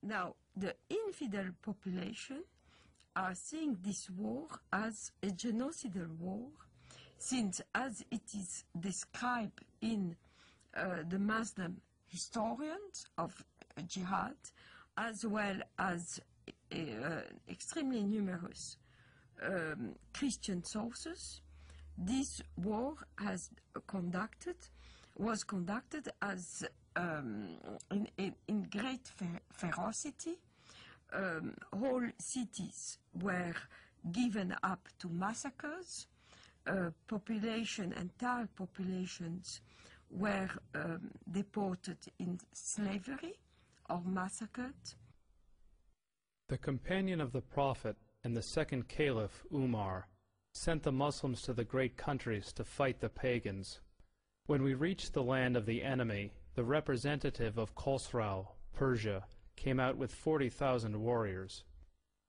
Now, the infidel population are seeing this war as a genocidal war, since as it is described in the Muslim historians of jihad, as well as extremely numerous Christian sources, this war was conducted as in great ferocity. Whole cities were given up to massacres. Entire populations were deported in slavery or massacred. The companion of the Prophet and the second Caliph, Umar, sent the Muslims to the great countries to fight the pagans. When we reached the land of the enemy, the representative of Khosrau, Persia, came out with 40,000 warriors.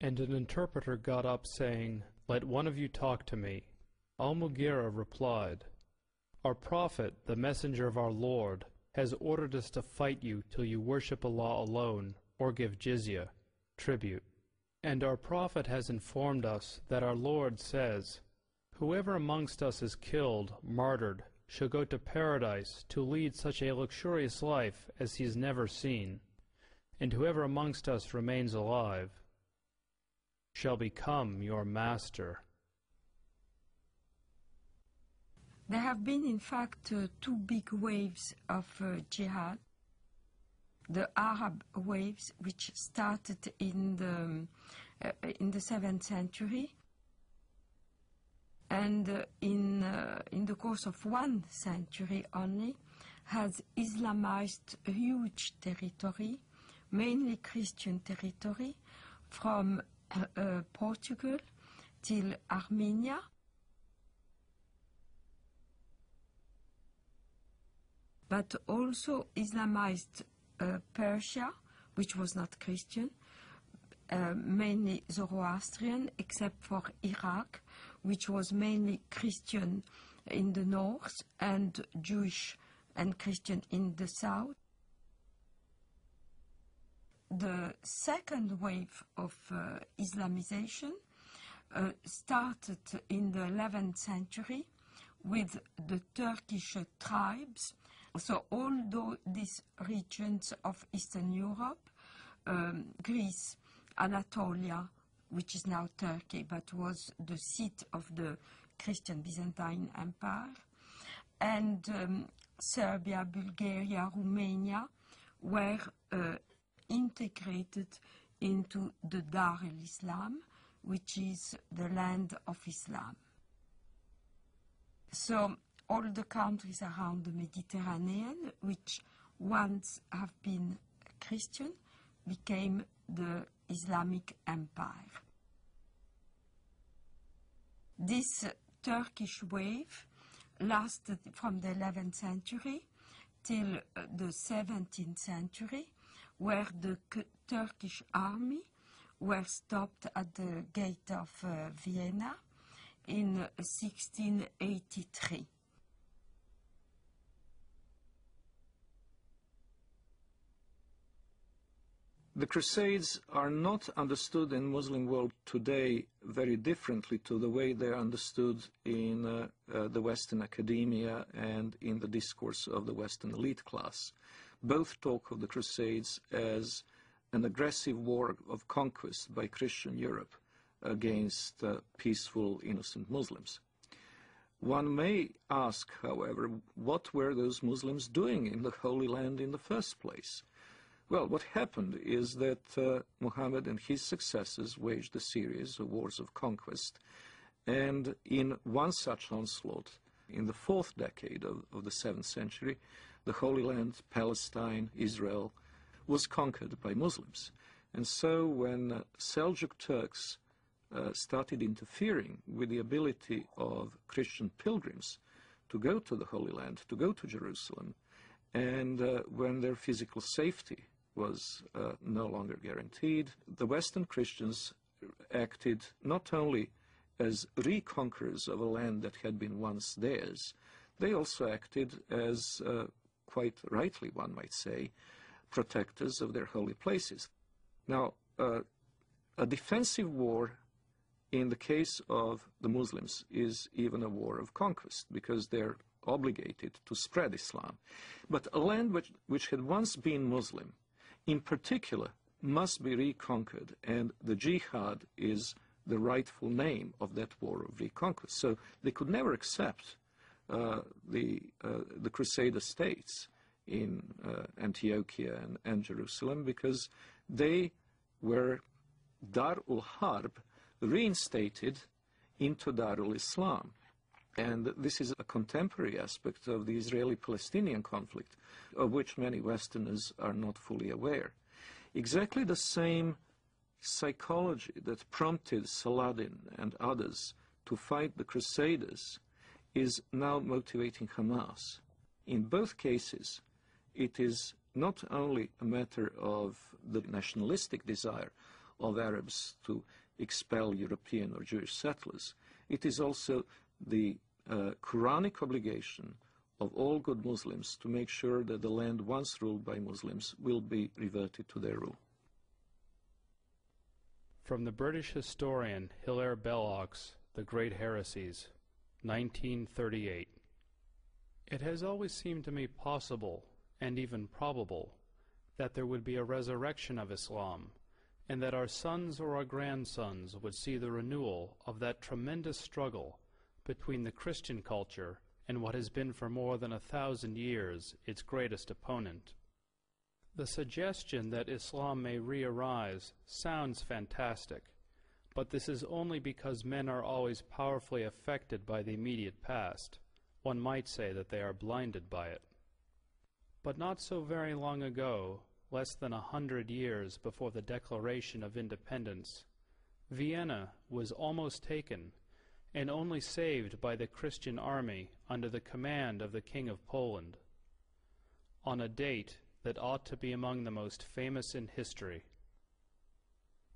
And an interpreter got up saying, "Let one of you talk to me." Al-Mughira replied, "Our Prophet, the messenger of our Lord, has ordered us to fight you till you worship Allah alone, or give jizya, tribute. And our Prophet has informed us that our Lord says, 'Whoever amongst us is killed, martyred, shall go to paradise to lead such a luxurious life as he has never seen, and whoever amongst us remains alive shall become your master.'" There have been, in fact, two big waves of jihad. The Arab waves, which started in the 7th century, and in the course of 1 century only, has Islamized a huge territory, mainly Christian territory, from Portugal till Armenia. But also Islamized Persia, which was not Christian, mainly Zoroastrian, except for Iraq, which was mainly Christian in the north and Jewish and Christian in the south. The second wave of Islamization started in the 11th century with the Turkish tribes. So all these regions of Eastern Europe, Greece, Anatolia, which is now Turkey, but was the seat of the Christian Byzantine Empire, and Serbia, Bulgaria, Romania were integrated into the Dar el-Islam, which is the land of Islam. So all the countries around the Mediterranean, which once have been Christian, became the Islamic Empire. This Turkish wave lasted from the 11th century till the 17th century, where the Turkish army were stopped at the gate of Vienna in 1683. The Crusades are not understood in Muslim world today very differently to the way they are understood in the Western academia and in the discourse of the Western elite class. Both talk of the Crusades as an aggressive war of conquest by Christian Europe against peaceful, innocent Muslims. One may ask, however, what were those Muslims doing in the Holy Land in the first place? Well, what happened is that Muhammad and his successors waged a series of wars of conquest, and in one such onslaught, in the 4th decade of the 7th century, the Holy Land, Palestine, Israel, was conquered by Muslims. And so when Seljuk Turks started interfering with the ability of Christian pilgrims to go to the Holy Land, to go to Jerusalem, and when their physical safety was no longer guaranteed, the Western Christians acted not only as reconquerors of a land that had been once theirs, they also acted as, quite rightly one might say, protectors of their holy places. Now, a defensive war in the case of the Muslims is even a war of conquest, because they're obligated to spread Islam. But a land which had once been Muslim, in particular, must be reconquered, and the jihad is the rightful name of that war of reconquest. So they could never accept the Crusader states in Antiochia and Jerusalem, because they were Dar ul-Harb reinstated into Dar ul-Islam. And this is a contemporary aspect of the Israeli-Palestinian conflict, of which many Westerners are not fully aware. Exactly the same psychology that prompted Saladin and others to fight the Crusaders is now motivating Hamas. In both cases, it is not only a matter of the nationalistic desire of Arabs to expel European or Jewish settlers, it is also the Quranic obligation of all good Muslims to make sure that the land once ruled by Muslims will be reverted to their rule. From the British historian Hilaire Belloc's The Great Heresies, 1938. It has always seemed to me possible, and even probable, that there would be a resurrection of Islam, and that our sons or our grandsons would see the renewal of that tremendous struggle between the Christian culture and what has been for more than 1,000 years its greatest opponent. The suggestion that Islam may re-arise sounds fantastic, but this is only because men are always powerfully affected by the immediate past. One might say that they are blinded by it. But not so very long ago, less than 100 years before the Declaration of Independence, Vienna was almost taken, and only saved by the Christian army under the command of the King of Poland, on a date that ought to be among the most famous in history,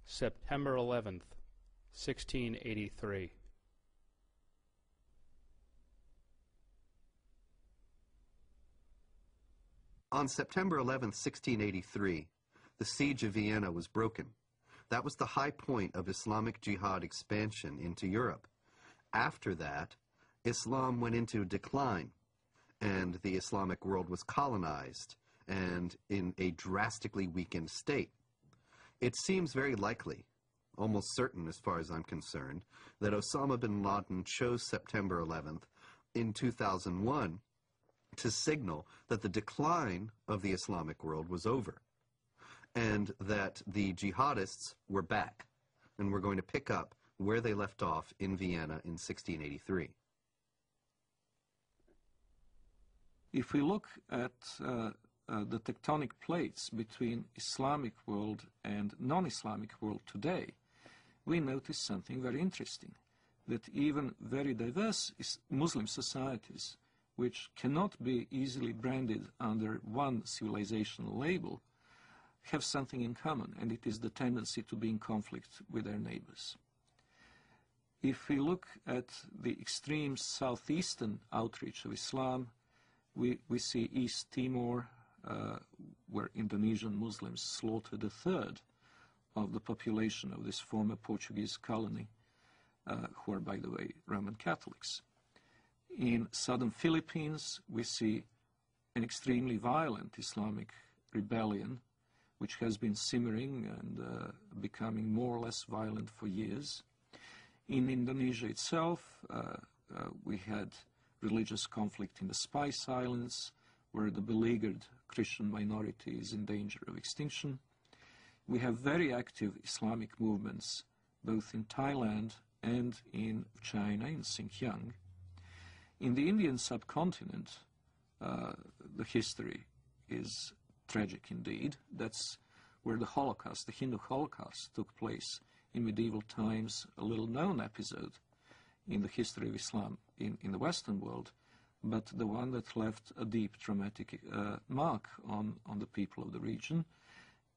September 11th, 1683. On September 11th, 1683, the siege of Vienna was broken. That was the high point of Islamic jihad expansion into Europe. After that, Islam went into decline, and the Islamic world was colonized and in a drastically weakened state. It seems very likely, almost certain as far as I'm concerned, that Osama bin Laden chose September 11th in 2001 to signal that the decline of the Islamic world was over, and that the jihadists were back and were going to pick up where they left off in Vienna in 1683. If we look at the tectonic plates between Islamic world and non-Islamic world today, we notice something very interesting, that even very diverse Muslim societies, which cannot be easily branded under one civilizational label, have something in common, and it is the tendency to be in conflict with their neighbors. If we look at the extreme southeastern outreach of Islam, we see East Timor, where Indonesian Muslims slaughtered a third of the population of this former Portuguese colony, who are, by the way, Roman Catholics. In southern Philippines, we see an extremely violent Islamic rebellion, which has been simmering and becoming more or less violent for years. In Indonesia itself, we had religious conflict in the Spice Islands, where the beleaguered Christian minority is in danger of extinction. We have very active Islamic movements, both in Thailand and in China, in Xinjiang. In the Indian subcontinent, the history is tragic indeed. That's where the Holocaust, the Hindu Holocaust, took place in medieval times, a little-known episode in the history of Islam in the Western world, but the one that left a deep traumatic mark on the people of the region,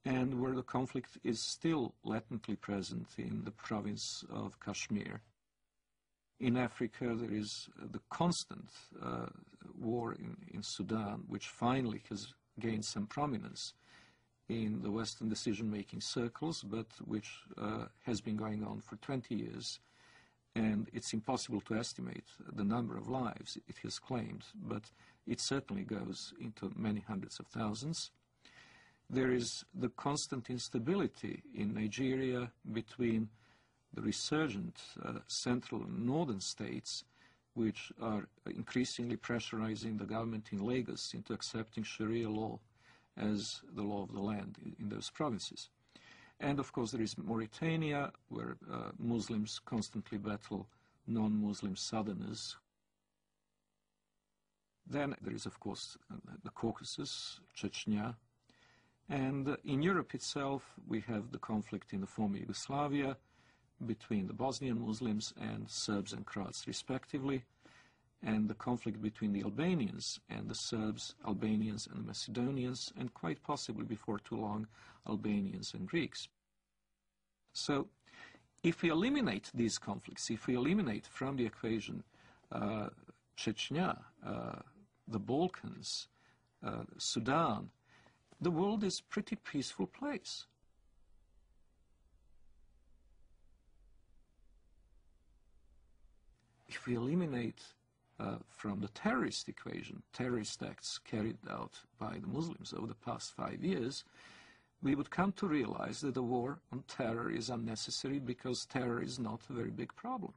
and where the conflict is still latently present in the province of Kashmir. In Africa, there is the constant war in Sudan, which finally has gained some prominence in the Western decision-making circles, but which has been going on for 20 years. And it's impossible to estimate the number of lives it has claimed, but it certainly goes into many hundreds of thousands. There is the constant instability in Nigeria between the resurgent central and northern states, which are increasingly pressurizing the government in Lagos into accepting Sharia law as the law of the land in those provinces. And of course there is Mauritania, where Muslims constantly battle non-Muslim southerners. Then there is of course the Caucasus, Chechnya. And in Europe itself we have the conflict in the former Yugoslavia between the Bosnian Muslims and Serbs and Croats respectively, and the conflict between the Albanians and the Serbs, Albanians and the Macedonians, and quite possibly before too long, Albanians and Greeks. So if we eliminate these conflicts, if we eliminate from the equation Chechnya, the Balkans, Sudan, the world is a pretty peaceful place. If we eliminate from the terrorist equation, terrorist acts carried out by the Muslims over the past 5 years, we would come to realize that the war on terror is unnecessary because terror is not a very big problem.